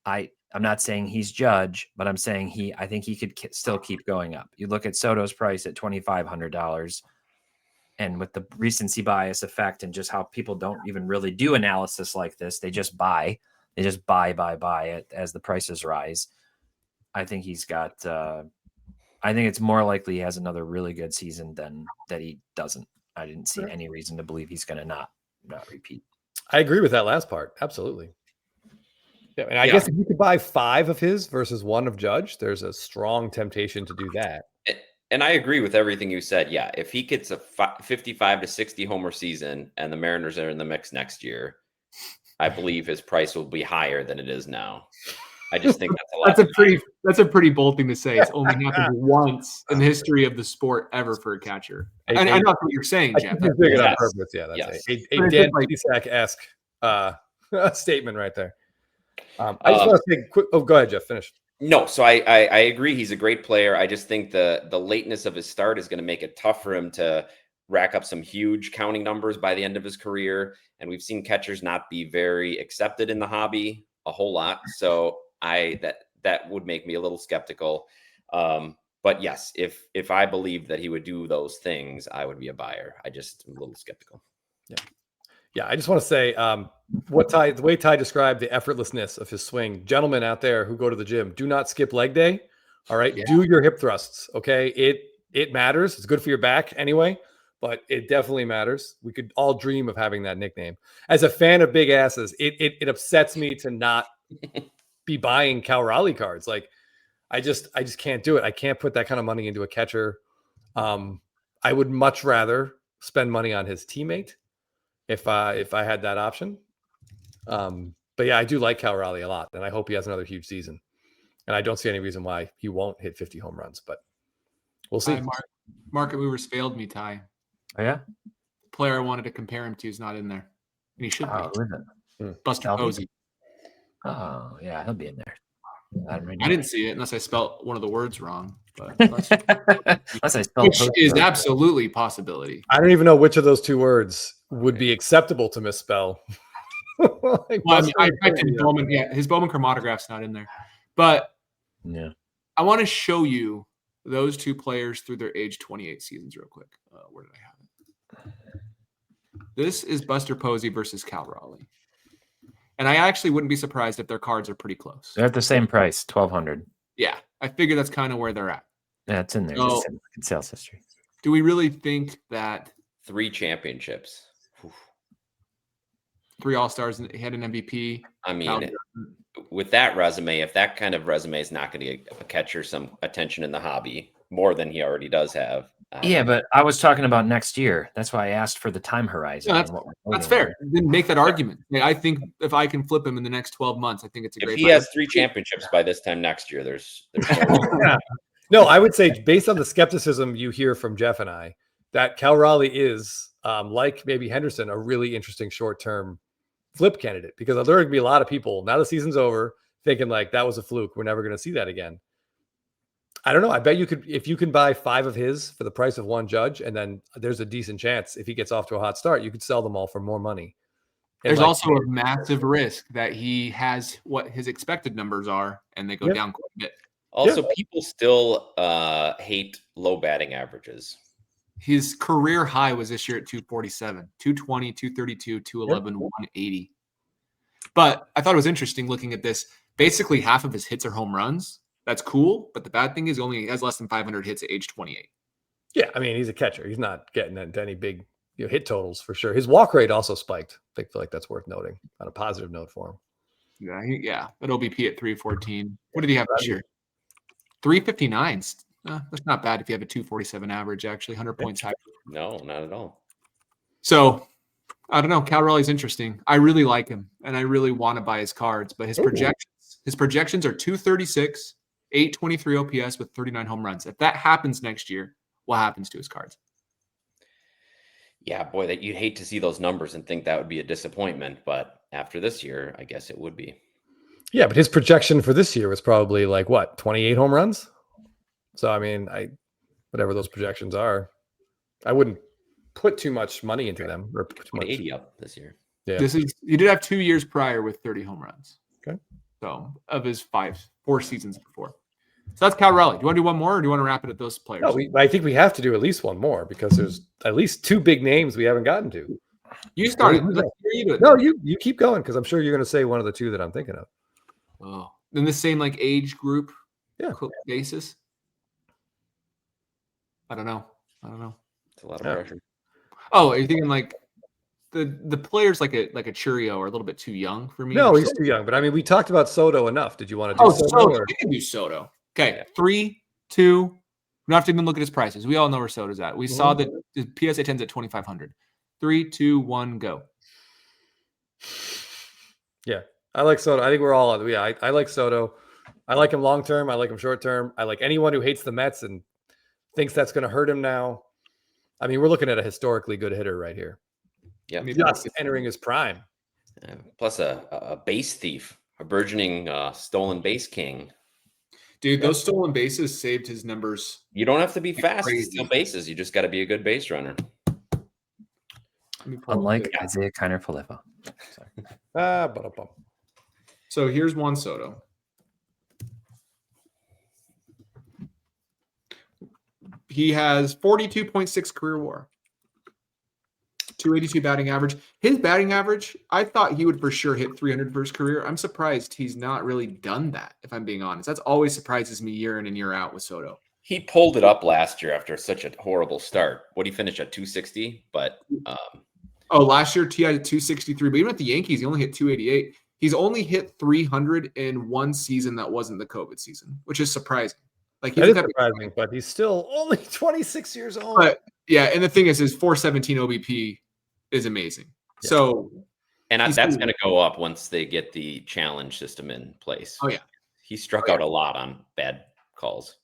I'm not saying he's Judge, but I'm saying I think he could still keep going up. You look at Soto's price at $2,500, and with the recency bias effect and just how people don't even really do analysis like this, they just buy it as the prices rise. I think he's got. I think it's more likely he has another really good season than that he doesn't. I didn't see any reason to believe he's going to not repeat. I agree with that last part. Absolutely. Yeah, and I guess if you could buy 5 of his versus 1 of Judge, there's a strong temptation to do that. And I agree with everything you said. Yeah, if he gets a 55 to 60 homer season and the Mariners are in the mix next year, I believe his price will be higher than it is now. I just think that's a lot. That's a pretty bold thing to say. It's only happened once in the history of the sport ever for a catcher. And I know what you're saying, Jeff. That's big on purpose. Yeah, that's a Dan Plesac-esque statement right there. I just want to say quick. Oh, go ahead, Jeff. Finish. No, so I agree. He's a great player. I just think the lateness of his start is going to make it tough for him to rack up some huge counting numbers by the end of his career. And we've seen catchers not be very accepted in the hobby a whole lot. So that would make me a little skeptical. But yes, if I believed that he would do those things, I would be a buyer. I just am a little skeptical. Yeah. I just want to say the way Ty described the effortlessness of his swing. Gentlemen out there who go to the gym, do not skip leg day. All right, do your hip thrusts. Okay, it matters. It's good for your back anyway, but it definitely matters. We could all dream of having that nickname. As a fan of big asses, it upsets me to not be buying Cal Raleigh cards. Like I just can't do it. I can't put that kind of money into a catcher. I would much rather spend money on his teammate if I had that option. But yeah, I do like Cal Raleigh a lot, and I hope he has another huge season. And I don't see any reason why he won't hit 50 home runs, but we'll see. Market movers failed me, Ty. Oh, yeah? The player I wanted to compare him to is not in there. And he should be. Buster Posey. Oh, yeah, he'll be in there. I didn't see it unless I spelled one of the words wrong. But unless I spelled which is absolutely a possibility. I don't even know which of those two words would be acceptable to misspell. I typed in Bowman. Yeah, his Bowman chromatograph's not in there. But yeah, I want to show you those two players through their age 28 seasons real quick. Where did I have it? This is Buster Posey versus Cal Raleigh. And I actually wouldn't be surprised if their cards are pretty close. They're at the same price, $1,200. Yeah, I figure that's kind of where they're at. Yeah, it's in there. So, it's sales history. Do we really think that 3 championships? 3 All-Stars and had an MVP? I mean, with that resume, if that kind of resume is not going to get a catcher some attention in the hobby more than he already does have. Yeah, but I was talking about next year. That's why I asked for the time horizon. Yeah, that's fair. Then make that argument. I think if I can flip him in the next 12 months, I think it's a great. If he has 3 championships by this time next year, there's no, I would say based on the skepticism you hear from Jeff and I, that Cal Raleigh is like maybe Henderson, a really interesting short-term flip candidate, because there are going to be a lot of people now the season's over thinking like that was a fluke. We're never going to see that again. I don't know. I bet you could, if you can buy 5 of his for the price of 1 Judge, and then there's a decent chance if he gets off to a hot start, you could sell them all for more money. There's also a massive risk that he has what his expected numbers are, and they go down quite a bit. Also, people still hate low batting averages. His career high was this year at 247, 220, 232, 211, 180. But I thought it was interesting looking at this. Basically, half of his hits are home runs. That's cool. But the bad thing is he has less than 500 hits at age 28. Yeah, I mean, he's a catcher. He's not getting into any big hit totals for sure. His walk rate also spiked. I feel like that's worth noting on a positive note for him. Yeah. That OBP at 314. What did he have this year? 359. That's not bad if you have a 247 average, actually. 100 points higher. No, not at all. So, I don't know. Cal Raleigh's interesting. I really like him, and I really want to buy his cards. But his projections are 236, 823 OPS with 39 home runs. If that happens next year, what happens to his cards? Yeah, boy, that you'd hate to see those numbers and think that would be a disappointment. But after this year, I guess it would be. Yeah, but his projection for this year was probably like what, 28 home runs? So I mean, whatever those projections are, I wouldn't put too much money into them. Or too much. 80 up this year. Yeah, you did have 2 years prior with 30 home runs. Okay. So of his 4 seasons before. So that's Cal Raleigh. Do you want to do one more, or do you want to wrap it at those players? No, I think we have to do at least one more because there's at least 2 big names we haven't gotten to. You started. Let's hear you do it. No, you keep going because I'm sure you're going to say one of the 2 that I'm thinking of. Oh, in the same like age group, basis. I don't know. It's a lot of pressure. Oh, are you thinking like the players like a Churio are a little bit too young for me? No, he's too young. But I mean, we talked about Soto enough. Did you want to do Soto? We can do Soto. Okay, 3, 2, don't have to even look at his prices. We all know where Soto's at. We saw that the PSA 10's at 2,500. 3, 2, 1, go. Yeah, I like Soto. I think we're all. Yeah, I like Soto. I like him long term. I like him short term. I like anyone who hates the Mets and thinks that's going to hurt him now. I mean, we're looking at a historically good hitter right here. Yeah, just entering his prime. Plus a base thief, a burgeoning stolen base king. Dude, those stolen bases saved his numbers. You don't have to be fast to crazy. steal bases. You just got to be a good base runner. Unlike Isaiah Kiner-Falefa. So here's Juan Soto. He has 42.6 career WAR, 282 batting average. His batting average, I thought he would for sure hit 300 for his career. I'm surprised he's not really done that, if I'm being honest. That's always surprises me year in and year out with Soto. He pulled it up last year after such a horrible start. What did he finish at 260? But last year T had 263, but even at the Yankees, he only hit 288. He's only hit 300 in one season that wasn't the COVID season, which is surprising. Like that is surprising, but he's still only 26 years old. But yeah, and the thing is, his 417 OBP is amazing. Yeah. So, and that's going to go up once they get the challenge system in place. Oh yeah, he struck out a lot on bad calls.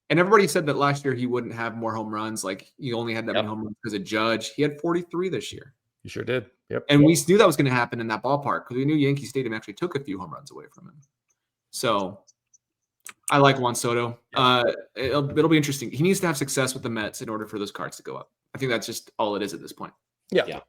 And everybody said that last year he wouldn't have more home runs. Like he only had that many home runs because of Judge. He had 43 this year. You sure did. Yep. And we knew that was going to happen in that ballpark because we knew Yankee Stadium actually took a few home runs away from him. So I like Juan Soto. It'll be interesting. He needs to have success with the Mets in order for those cards to go up. I think that's just all it is at this point. Yeah.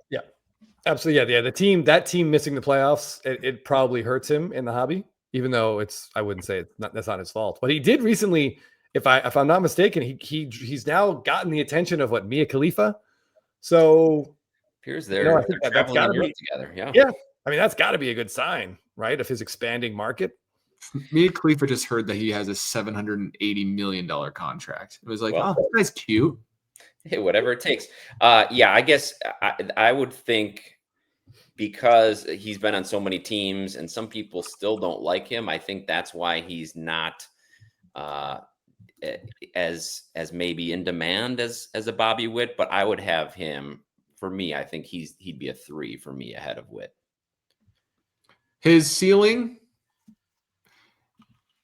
Absolutely. Yeah. That team missing the playoffs, it probably hurts him in the hobby, even though I wouldn't say that's not his fault. But he did recently, if I'm not mistaken, he's now gotten the attention of Mia Khalifa. So appears they're I think that's got to be together. Yeah. I mean, that's got to be a good sign, right, of his expanding market. Mia Khalifa just heard that he has a $780 million contract. It was like, oh, this guy's cute. Hey, whatever it takes. I guess I would think because he's been on so many teams and some people still don't like him. I think that's why he's not as maybe in demand as a Bobby Witt. But I would have him. For me, I think he'd be a 3 for me ahead of Witt. His ceiling.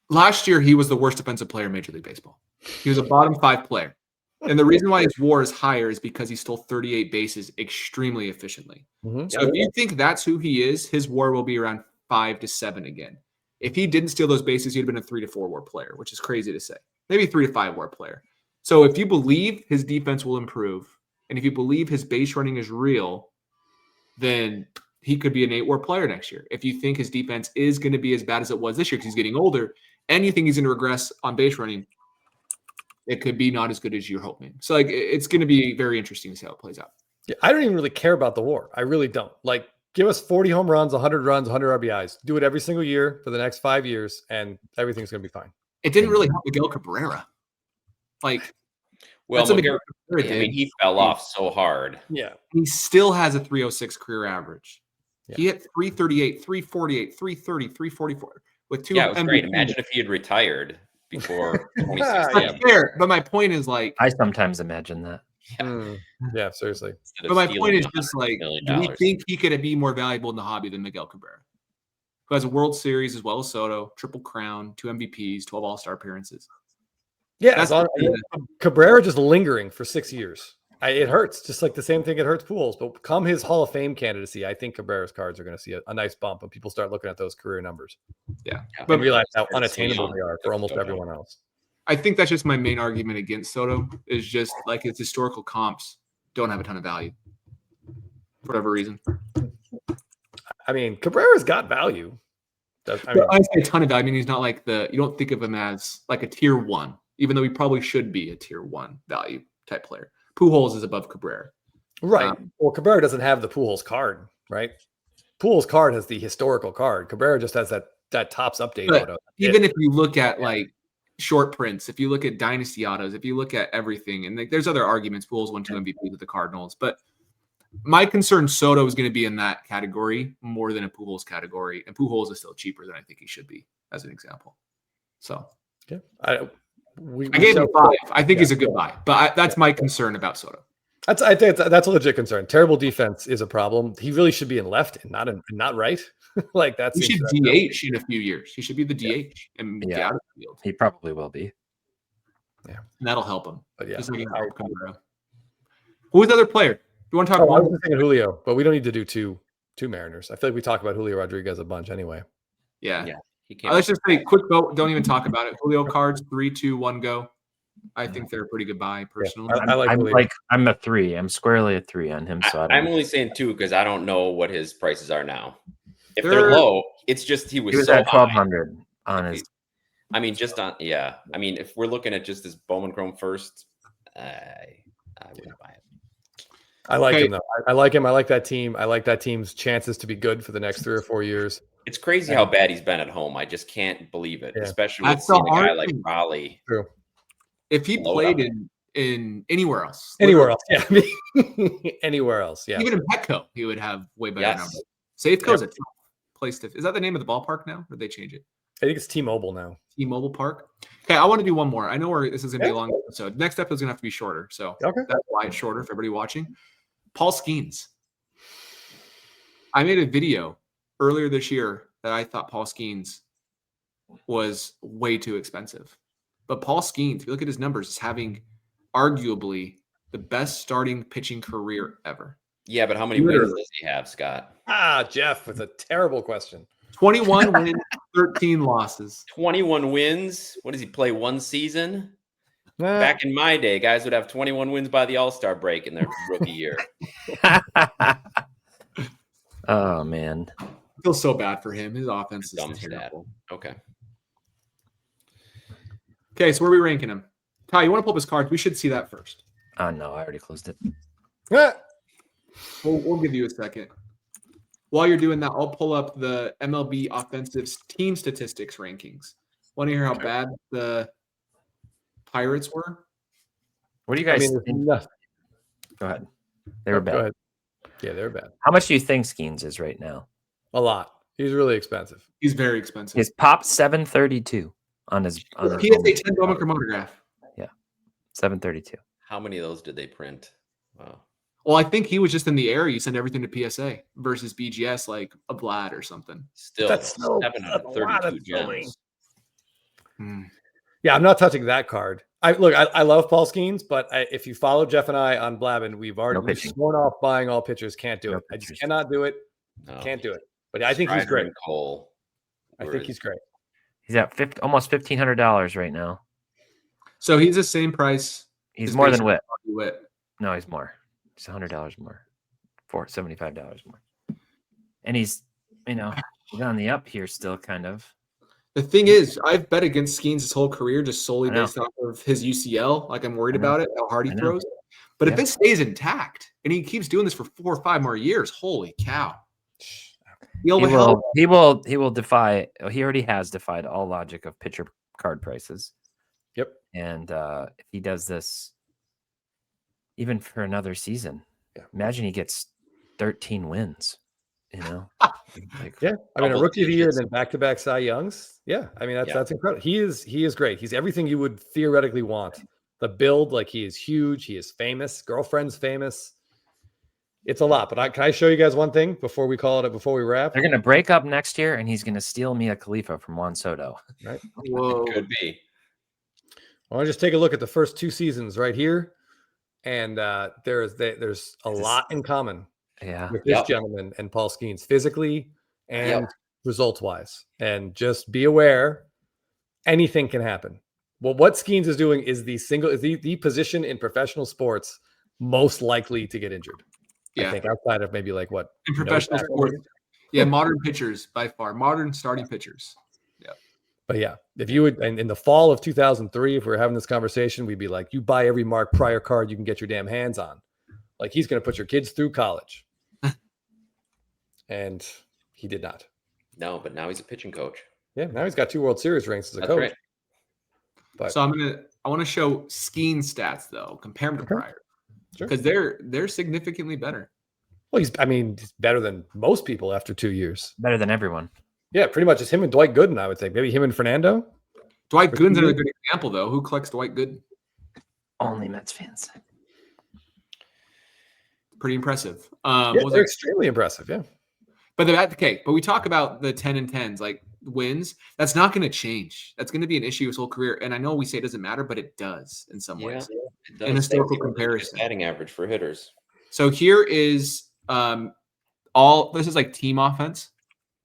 Last year, he was the worst defensive player in Major League Baseball. He was a bottom 5 player. And the reason why his WAR is higher is because he stole 38 bases extremely efficiently. Mm-hmm. So if you think that's who he is, his WAR will be around 5 to 7 again. If he didn't steal those bases, he'd have been a 3 to 4 WAR player, which is crazy to say. Maybe 3 to 5 WAR player. So if you believe his defense will improve, and if you believe his base running is real, then he could be an 8 WAR player next year. If you think his defense is going to be as bad as it was this year because he's getting older, and you think he's going to regress on base running, it could be not as good as you're hoping. So it's going to be very interesting to see how it plays out. Yeah, I don't even really care about the WAR. I really don't. Give us 40 home runs, 100 runs, 100 RBIs. Do it every single year for the next 5 years, and everything's going to be fine. It didn't really help Miguel Cabrera. He fell off so hard. Yeah. He still has a 306 career average. Yeah. He hit 338, 348, 330, 344 with 2 MVP. It was great. Imagine if he had retired before 2016. Fair, but my point is I sometimes imagine that. Yeah, seriously. But my point is just do we think he could be more valuable in the hobby than Miguel Cabrera, who has a World Series as well as Soto, Triple Crown, 2 MVPs, 12 All-Star appearances? Yeah, Cabrera just lingering for 6 years. It hurts, just like the same thing it hurts Pujols. But come his Hall of Fame candidacy, I think Cabrera's cards are going to see a nice bump when people start looking at those career numbers. Yeah, but realize how unattainable they are for almost everyone else. I think that's just my main argument against Soto is just his historical comps don't have a ton of value for whatever reason. I mean, Cabrera's got value. I say a ton of value. I mean, he's not you don't think of him as a tier 1. Even though he probably should be a tier 1 value type player. Pujols is above Cabrera. Right. Well, Cabrera doesn't have the Pujols card, right? Pujols card has the historical card. Cabrera just has that Topps update auto. Even if you look at short prints, if you look at dynasty autos, if you look at everything, and there's other arguments, Pujols won 2 MVPs with the Cardinals, but my concern Soto is going to be in that category more than a Pujols category, and Pujols is still cheaper than I think he should be, as an example. So, yeah, I gave him 5. I think he's a good buy, but that's my concern about Soto. I think that's a legit concern. Terrible defense is a problem. He really should be in left and not right. Like that's he should DH in a few years. He should be the DH and get out of the field. He probably will be. Yeah, and that'll help him. But yeah, just like who's the other player? You want to talk about? I was thinking Julio, but we don't need to do two Mariners. I feel like we talk about Julio Rodriguez a bunch anyway. Yeah. He can't Let's just say quick vote. Don't even talk about it. Julio cards 3, 2, 1, go. I think they're a pretty good buy personally. Yeah, I'm a 3. I'm squarely a 3 on him. So I'm only saying 2 because I don't know what his prices are now. If they're low, it's just he was so at 1,200 on his. I mean, just on I mean, if we're looking at just his Bowman Chrome first, I wouldn't buy it. I like him though. I like him. I like that team. I like that team's chances to be good for the next 3 or 4 years. It's crazy how bad he's been at home. I just can't believe it, especially with That's seeing a guy like Raleigh. True. If he played in anywhere else, yeah, anywhere else, yeah. Even in Petco, he would have way better numbers. Safeco's a tough place to. Is that the name of the ballpark now, or did they change it? I think it's T-Mobile now. T-Mobile Park. Okay, I want to do one more. I know this is going to be a long episode. Next episode is going to have to be shorter, so that's why it's shorter for everybody watching. Paul Skenes. I made a video earlier this year that I thought Paul Skenes was way too expensive. But Paul Skenes, if you look at his numbers, is having arguably the best starting pitching career ever. Yeah, but how many wins does he have, Scott? Jeff, with a terrible question. 21 wins, 13 losses. 21 wins. What does he play? 1 season? Back in my day, guys would have 21 wins by the All-Star break in their rookie year. Oh, man. I feel so bad for him. His offense is terrible. Okay. Okay, so where are we ranking him? Ty, you want to pull up his cards? We should see that first. No, I already closed it. We'll give you a second. While you're doing that, I'll pull up the MLB offensive team statistics rankings. Want to hear how bad the Pirates were? What do you guys think? Go ahead. They were bad. Go ahead. Yeah, they were bad. How much do you think Skenes is right now? A lot. He's really expensive. He's very expensive. His pop 732 on his. PSA 10 Bowman chromatograph. Yeah, 732. How many of those did they print? Wow. Well, I think he was just in the air. You send everything to PSA versus BGS like a Vlad or something. Still, that's 732 gems. Yeah, I'm not touching that card. I love Paul Skenes, but if you follow Jeff and I on Blabbin, we've already sworn off buying all pitchers. Can't do it. I just cannot do it. Can't do it. But I think he's great. Cole. I think he's great. He's at almost $1,500 right now. So he's the same price. He's more than Witt. No, he's more. He's $100 more. $75 more. And he's on the up here still, kind of. The thing is, I've bet against Skenes his whole career just solely based off of his UCL. Like, I'm worried about it, how hard he throws. But if it stays intact and he keeps doing this for 4 or 5 more years, holy cow. He will defy. He already has defied all logic of pitcher card prices. Yep. And if he does this even for another season, imagine he gets 13 wins. I mean, a rookie of the year and then back-to-back Cy Youngs. Yeah, I mean that's incredible. He is great. He's everything you would theoretically want. The build, like, he is huge. He is famous. Girlfriend's famous. It's a lot. But can I show you guys one thing before we call it? Before we wrap, they're going to break up next year, and he's going to steal Mia Khalifa from Juan Soto. Right? Whoa. Could be. I want to just take a look at the first 2 seasons right here, and there's a lot in common. Yeah, with this gentleman and Paul Skenes, physically and results-wise. And just be aware, anything can happen. Well, what Skenes is doing is the position in professional sports most likely to get injured. Yeah. I think outside of maybe in professional sports. Yeah, modern pitchers by far. Modern starting pitchers. Yeah. But yeah, if you would, and in the fall of 2003, if we were having this conversation, we'd be like, you buy every Mark Pryor card you can get your damn hands on. Like, he's going to put your kids through college. And he did not. No, but now he's a pitching coach. Yeah, now he's got 2 World Series rings as a coach. Right. But, so I want to show Skenes stats though, compare them to Pryor, because they're significantly better. Well, he's better than most people after 2 years. Better than everyone. Yeah, pretty much. It's him and Dwight Gooden, I would think. Maybe him and Fernando. Dwight Gooden's another good example, though. Who collects Dwight Gooden? Only Mets fans. Pretty impressive. They're extremely impressive. Yeah. But but we talk about the 10 and 10s, like wins. That's not going to change. That's going to be an issue his whole career. And I know we say it doesn't matter, but it does in some ways. It does. In historical comparison. Batting average for hitters. So here is this is like team offense.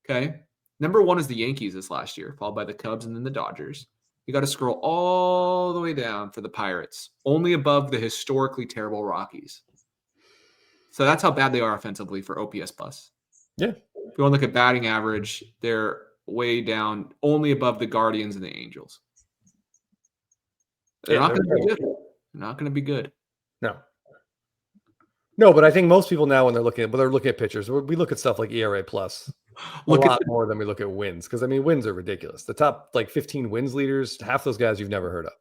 Okay. Number 1 is the Yankees this last year, followed by the Cubs and then the Dodgers. You got to scroll all the way down for the Pirates, only above the historically terrible Rockies. So that's how bad they are offensively for OPS plus. Yeah. If you want to look at batting average, they're way down, only above the Guardians and the Angels. They're not going to be good. They're not going to be good. No, but I think most people now, when they're looking at pitchers, we look at stuff like ERA plus a lot more than we look at wins. Because, I mean, wins are ridiculous. The top, 15 wins leaders, half those guys you've never heard of.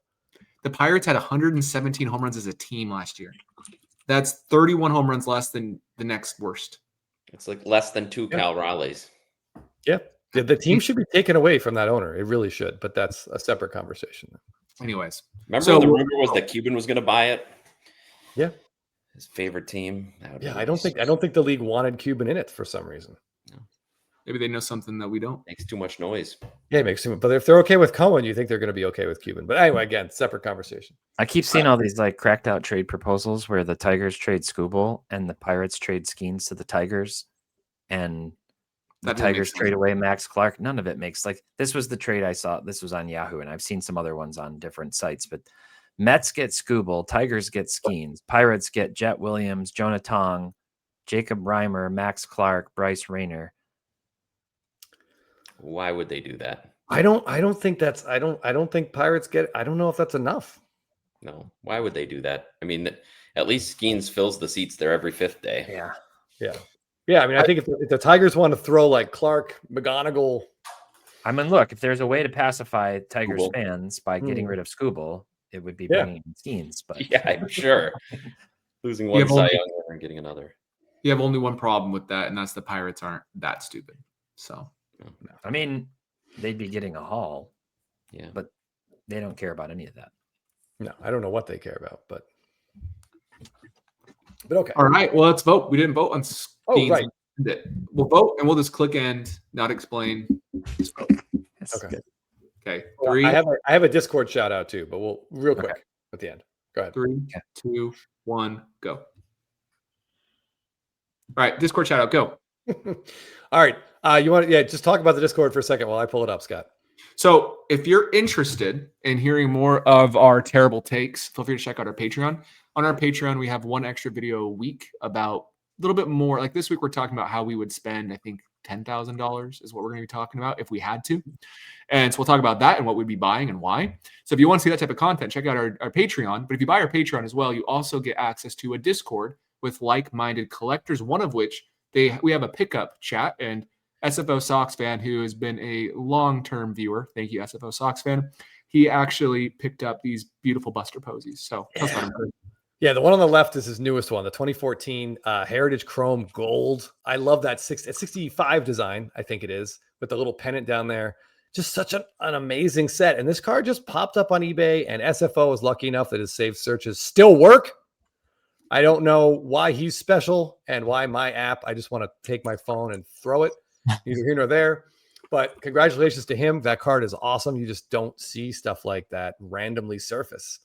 The Pirates had 117 home runs as a team last year. That's 31 home runs less than the next worst. It's like less than 2 Cal Raleighs. Yeah. The team should be taken away from that owner. It really should. But that's a separate conversation. Anyways. Remember when the rumor was that Cuban was going to buy it? Yeah. His favorite team. I don't think the league wanted Cuban in it for some reason. No. Maybe they know something that we don't. Makes too much noise. Yeah, it makes too much. But if they're okay with Cohen, you think they're going to be okay with Cuban. But anyway, again, separate conversation. I keep seeing all these cracked out trade proposals where the Tigers trade Skubal and the Pirates trade Skenes to the Tigers, and the Tigers trade away Max Clark. None of it makes this was the trade I saw. This was on Yahoo, and I've seen some other ones on different sites, but Mets get Skubal, Tigers get Skenes, Pirates get Jet Williams, Jonah Tong, Jacob Reimer, Max Clark, Bryce Rayner. Why would they do that? I don't think Pirates get. I don't know if that's enough. No. Why would they do that? I mean, at least Skenes fills the seats there every 5th day. Yeah. I mean, I think if the Tigers want to throw Clark, McGonigal. I mean, look, if there's a way to pacify Tigers fans by getting rid of Skubal, it would be bringing in Skenes. But yeah, I'm sure. Losing one Cy Young and getting another. You have only one problem with that, and that's the Pirates aren't that stupid. So, I mean, they'd be getting a haul. Yeah, but they don't care about any of that. No, I don't know what they care about, but okay. All right. Well, let's vote. We didn't vote on Skenes. Oh, right. We'll vote, and we'll just click end, not explain. Just vote. Okay. Okay. Well, 3. I have a Discord shout out too, but we'll real quick at the end. Go ahead. 3, 2, 1, go. All right. Discord shout out. Go. All right. You want to just talk about the Discord for a second while I pull it up, Scott. So if you're interested in hearing more of our terrible takes, feel free to check out our Patreon. On our Patreon, we have one extra video a week about a little bit more. Like this week, we're talking about how we would spend, I think, $10,000 is what we're going to be talking about if we had to. And so we'll talk about that and what we'd be buying and why. So if you want to see that type of content, check out our Patreon. But if you buy our Patreon as well, you also get access to a Discord with like-minded collectors, one of which we have a pickup chat. And SFO Sox fan, who has been a long-term viewer, thank you, SFO Sox fan, he actually picked up these beautiful Buster Posies. So yeah, the one on the left is his newest one, the 2014 Heritage Chrome Gold. I love that 65 design, I think it is, with the little pennant down there. Just such an amazing set. And this card just popped up on eBay, and SFO is lucky enough that his saved searches still work. I don't know why he's special and why my app, I just want to take my phone and throw it. Neither here nor there. But congratulations to him. That card is awesome. You just don't see stuff like that randomly surface.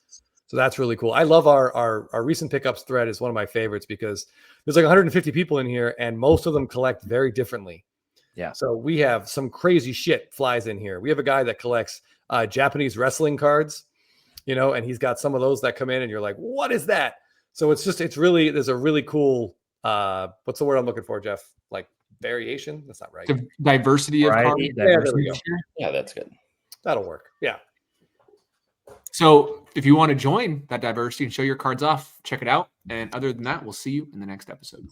So that's really cool. I love our recent pickups thread is one of my favorites because there's like 150 people in here and most of them collect very differently. Yeah. So we have some crazy shit flies in here. We have a guy that collects Japanese wrestling cards, and he's got some of those that come in and you're like, what is that? So there's a really cool, what's the word I'm looking for, Jeff? Like variation? That's not right. Diversity of cards. Yeah, there we go. Yeah, that's good. That'll work. Yeah. So if you want to join that diversity and show your cards off, check it out. And other than that, we'll see you in the next episode.